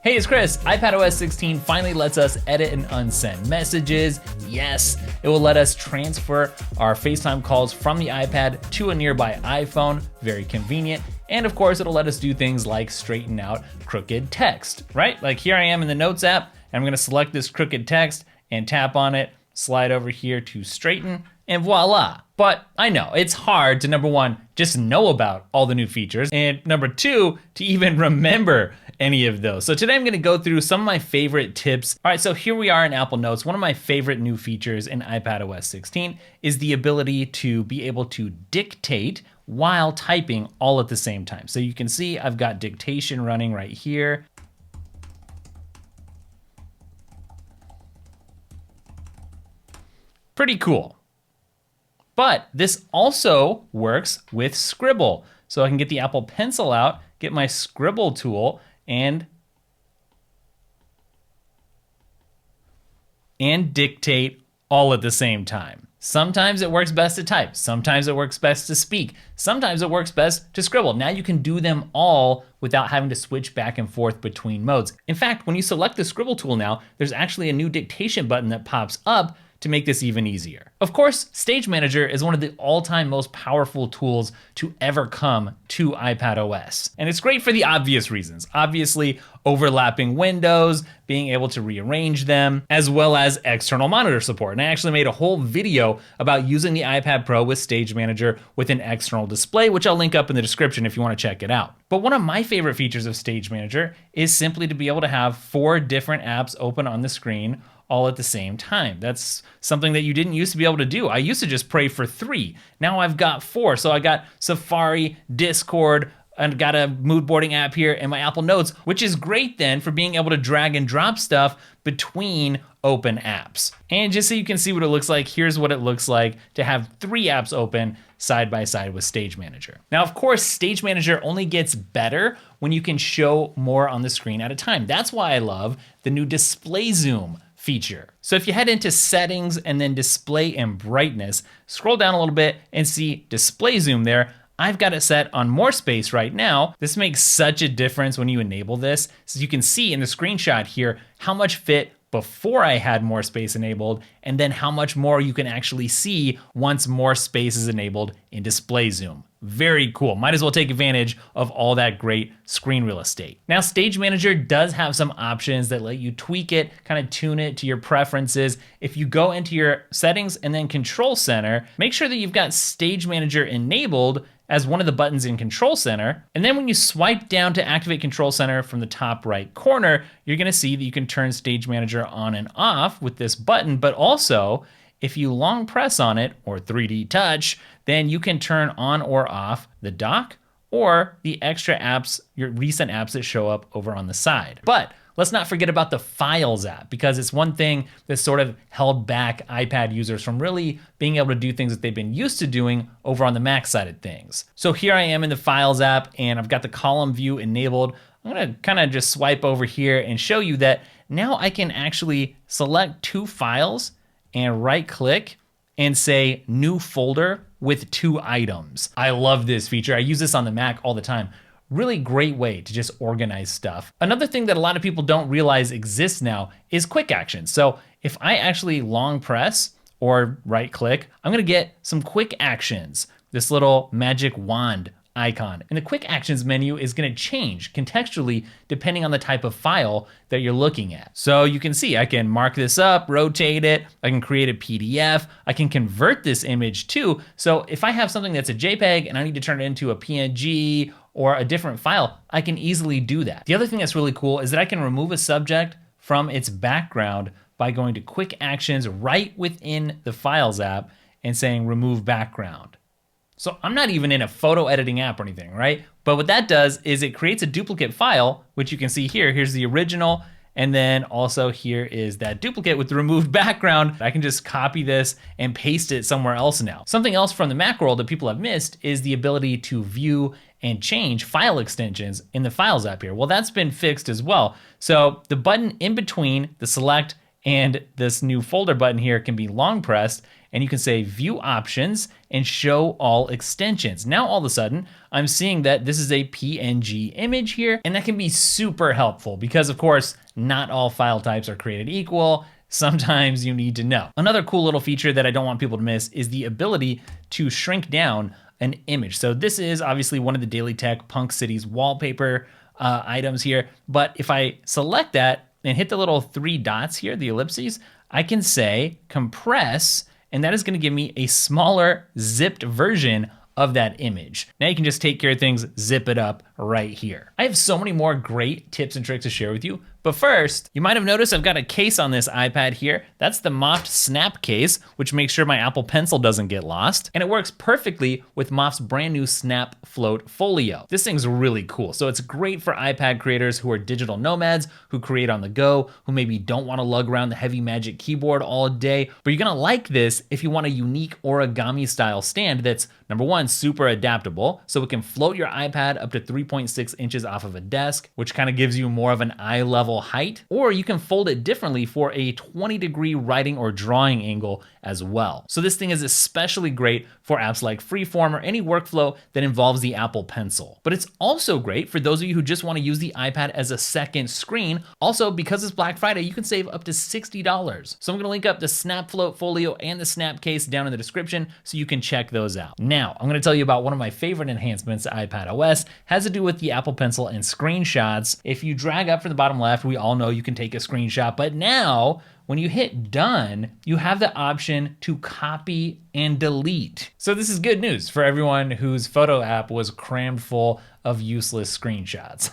Hey, it's Chris. iPadOS 16 finally lets us edit and unsend messages. Yes, it will let us transfer our FaceTime calls from the iPad to a nearby iPhone. Very convenient. And of course, it'll let us do things like straighten out crooked text, right? Like here I am in the Notes app, and I'm gonna select this crooked text and tap on it, slide over here to straighten, and voila. But I know it's hard to, number one, just know about all the new features, and number two, to even remember any of those. So today I'm gonna go through some of my favorite tips. All right, so here we are in Apple Notes. One of my favorite new features in iPadOS 16 is the ability to be able to dictate while typing all at the same time. So you can see I've got dictation running right here. Pretty cool. But this also works with Scribble. So I can get the Apple Pencil out, get my Scribble tool, and dictate all at the same time. Sometimes it works best to type, sometimes it works best to speak, sometimes it works best to scribble. Now you can do them all without having to switch back and forth between modes. In fact, when you select the Scribble tool now, there's actually a new dictation button that pops up to make this even easier. Of course, Stage Manager is one of the all-time most powerful tools to ever come to iPadOS. And it's great for the obvious reasons. Obviously, overlapping windows, being able to rearrange them, as well as external monitor support. And I actually made a whole video about using the iPad Pro with Stage Manager with an external display, which I'll link up in the description if you want to check it out. But one of my favorite features of Stage Manager is simply to be able to have 4 different apps open on the screen all at the same time. That's something that you didn't used to be able to do. I used to just pray for 3. Now I've got 4. So I got Safari, Discord, and got a mood boarding app here and my Apple Notes, which is great then for being able to drag and drop stuff between open apps. And just so you can see what it looks like, here's what it looks like to have 3 apps open side by side with Stage Manager. Now, of course, Stage Manager only gets better when you can show more on the screen at a time. That's why I love the new display zoom feature. So if you head into settings and then display and brightness, scroll down a little bit and see display zoom there. I've got it set on more space right now. This makes such a difference when you enable this. So you can see in the screenshot here how much fit before I had more space enabled, and then how much more you can actually see once more space is enabled in display zoom. Very cool. Might as well take advantage of all that great screen real estate. Now, Stage Manager does have some options that let you tweak it, kind of tune it to your preferences. If you go into your settings and then Control Center, make sure that you've got Stage Manager enabled as one of the buttons in Control Center. And then when you swipe down to activate Control Center from the top right corner, you're gonna see that you can turn Stage Manager on and off with this button, but also if you long press on it or 3D touch, then you can turn on or off the dock or the extra apps, your recent apps that show up over on the side. But let's not forget about the Files app, because it's one thing that's sort of held back iPad users from really being able to do things that they've been used to doing over on the Mac side of things. So here I am in the Files app and I've got the column view enabled. I'm gonna kind of just swipe over here and show you that now I can actually select 2 files and right click and say new folder with 2 items. I love this feature. I use this on the Mac all the time. Really great way to just organize stuff. Another thing that a lot of people don't realize exists now is quick actions. So if I actually long press or right click, I'm gonna get some quick actions, this little magic wand icon. And the quick actions menu is gonna change contextually depending on the type of file that you're looking at. So you can see I can mark this up, rotate it, I can create a PDF, I can convert this image too. So if I have something that's a JPEG and I need to turn it into a PNG or a different file, I can easily do that. The other thing that's really cool is that I can remove a subject from its background by going to quick actions right within the Files app and saying remove background. So I'm not even in a photo editing app or anything, right? But what that does is it creates a duplicate file, which you can see here. Here's the original, and then also here is that duplicate with the removed background. I can just copy this and paste it somewhere else now. Something else from the Mac world that people have missed is the ability to view and change file extensions in the Files app here. Well, that's been fixed as well. So the button in between the select and this new folder button here can be long pressed, and you can say view options and show all extensions. Now all of a sudden, I'm seeing that this is a PNG image here, and that can be super helpful because of course, not all file types are created equal. Sometimes you need to know. Another cool little feature that I don't want people to miss is the ability to shrink down an image. So this is obviously one of the Daily Tech Punk Cities wallpaper items here, but if I select that and hit the little 3 dots here, the ellipses, I can say compress, and that is gonna give me a smaller zipped version of that image. Now you can just take care of things, zip it up right here. I have so many more great tips and tricks to share with you, but first, you might have noticed I've got a case on this iPad here. That's the Moft Snap case, which makes sure my Apple Pencil doesn't get lost, and it works perfectly with Moft's brand new Snap Float Folio. This thing's really cool, so it's great for iPad creators who are digital nomads, who create on the go, who maybe don't wanna lug around the heavy magic keyboard all day, but you're gonna like this if you want a unique origami style stand that's, number one, super adaptable, so it can float your iPad up to 3.6 inches off of a desk, which kind of gives you more of an eye level height, or you can fold it differently for a 20-degree writing or drawing angle as well. So this thing is especially great for apps like Freeform or any workflow that involves the Apple Pencil. But it's also great for those of you who just want to use the iPad as a second screen. Also, because it's Black Friday, you can save up to $60. So I'm gonna link up the Snap Float Folio and the Snap case down in the description so you can check those out. Now, I'm gonna tell you about one of my favorite enhancements to iPadOS, has to do with the Apple Pencil and screenshots. If you drag up from the bottom left, we all know you can take a screenshot, but now, when you hit done, you have the option to copy and delete. So this is good news for everyone whose photo app was crammed full of useless screenshots.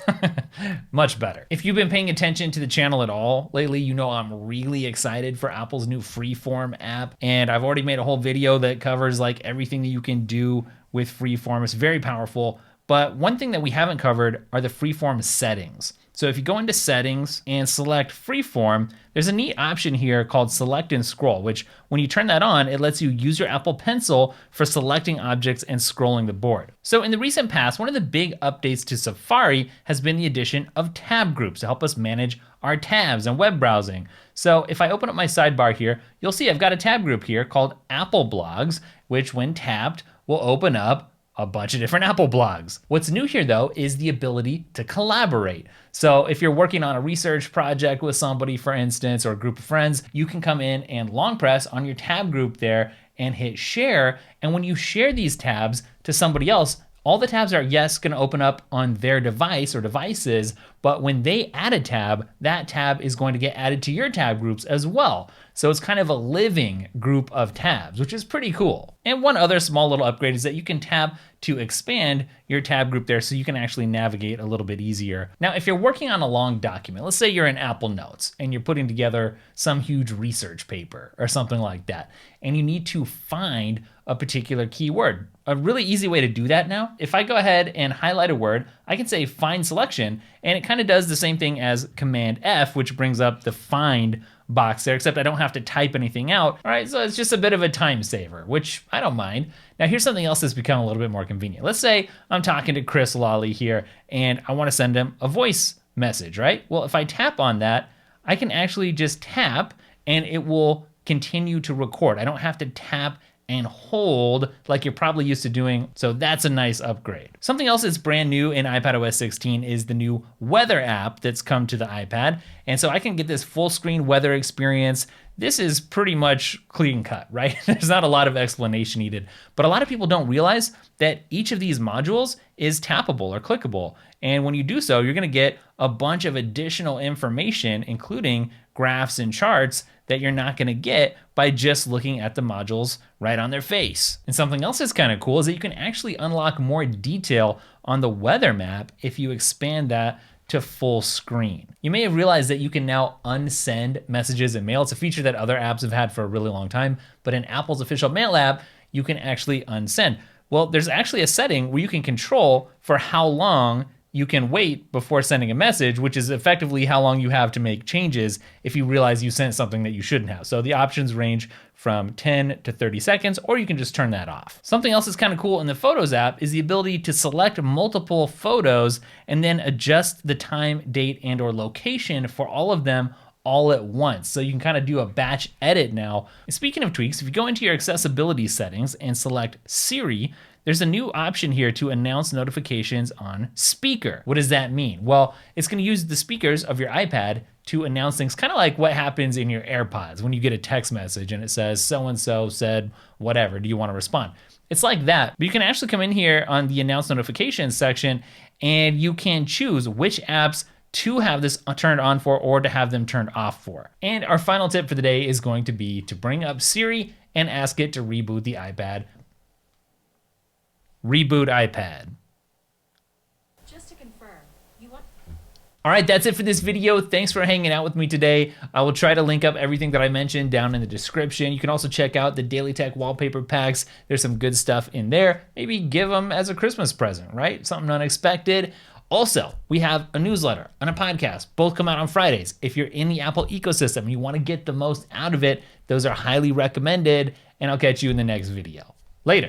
Much better. If you've been paying attention to the channel at all lately, you know I'm really excited for Apple's new Freeform app. And I've already made a whole video that covers like everything that you can do with Freeform. It's very powerful. But one thing that we haven't covered are the Freeform settings. So if you go into settings and select Freeform, there's a neat option here called select and scroll, which when you turn that on, it lets you use your Apple Pencil for selecting objects and scrolling the board. So in the recent past, one of the big updates to Safari has been the addition of tab groups to help us manage our tabs and web browsing. So if I open up my sidebar here, you'll see I've got a tab group here called Apple Blogs, which when tapped will open up a bunch of different Apple blogs. What's new here though is the ability to collaborate. So if you're working on a research project with somebody, for instance, or a group of friends, you can come in and long press on your tab group there and hit share. And when you share these tabs to somebody else, all the tabs are, yes, gonna open up on their device or devices, but when they add a tab, that tab is going to get added to your tab groups as well. So it's kind of a living group of tabs, which is pretty cool. And one other small little upgrade is that you can tap to expand your tab group there so you can actually navigate a little bit easier. Now, if you're working on a long document, let's say you're in Apple Notes and you're putting together some huge research paper or something like that, and you need to find a particular keyword. A really easy way to do that now, if I go ahead and highlight a word, I can say find selection, and it kind of does the same thing as Command F, which brings up the find box there, except I don't have to type anything out. All right, so it's just a bit of a time saver, which I don't mind. Now here's something else that's become a little bit more convenient. Let's say I'm talking to Chris Lawley here, and I wanna send him a voice message, right? Well, if I tap on that, I can actually just tap, and it will continue to record. I don't have to tap and hold like you're probably used to doing. So that's a nice upgrade. Something else that's brand new in iPadOS 16 is the new weather app that's come to the iPad. And so I can get this full screen weather experience. This is pretty much clean cut, right? There's not a lot of explanation needed, but a lot of people don't realize that each of these modules is tappable or clickable. And when you do so, you're gonna get a bunch of additional information, including graphs and charts that you're not gonna get by just looking at the modules right on their face. And something else that's kind of cool is that you can actually unlock more detail on the weather map if you expand that to full screen. You may have realized that you can now unsend messages in mail. It's a feature that other apps have had for a really long time, but in Apple's official Mail app, you can actually unsend. Well, there's actually a setting where you can control for how long you can wait before sending a message, which is effectively how long you have to make changes if you realize you sent something that you shouldn't have. So the options range from 10 to 30 seconds, or you can just turn that off. Something else that's kind of cool in the Photos app is the ability to select multiple photos and then adjust the time, date, and/or location for all of them all at once. So you can kind of do a batch edit now. Speaking of tweaks, if you go into your accessibility settings and select Siri, there's a new option here to announce notifications on speaker. What does that mean? Well, it's gonna use the speakers of your iPad to announce things, kind of like what happens in your AirPods when you get a text message and it says, so-and-so said whatever, do you wanna respond? It's like that, but you can actually come in here on the announce notifications section and you can choose which apps to have this turned on for or to have them turned off for. And our final tip for the day is going to be to bring up Siri and ask it to reboot the iPad. Reboot iPad. Just to confirm, you want... All right, that's it for this video. Thanks for hanging out with me today. I will try to link up everything that I mentioned down in the description. You can also check out the Daily Tech wallpaper packs. There's some good stuff in there. Maybe give them as a Christmas present, right? Something unexpected. Also, we have a newsletter and a podcast. Both come out on Fridays. If you're in the Apple ecosystem and you want to get the most out of it, those are highly recommended. And I'll catch you in the next video. Later.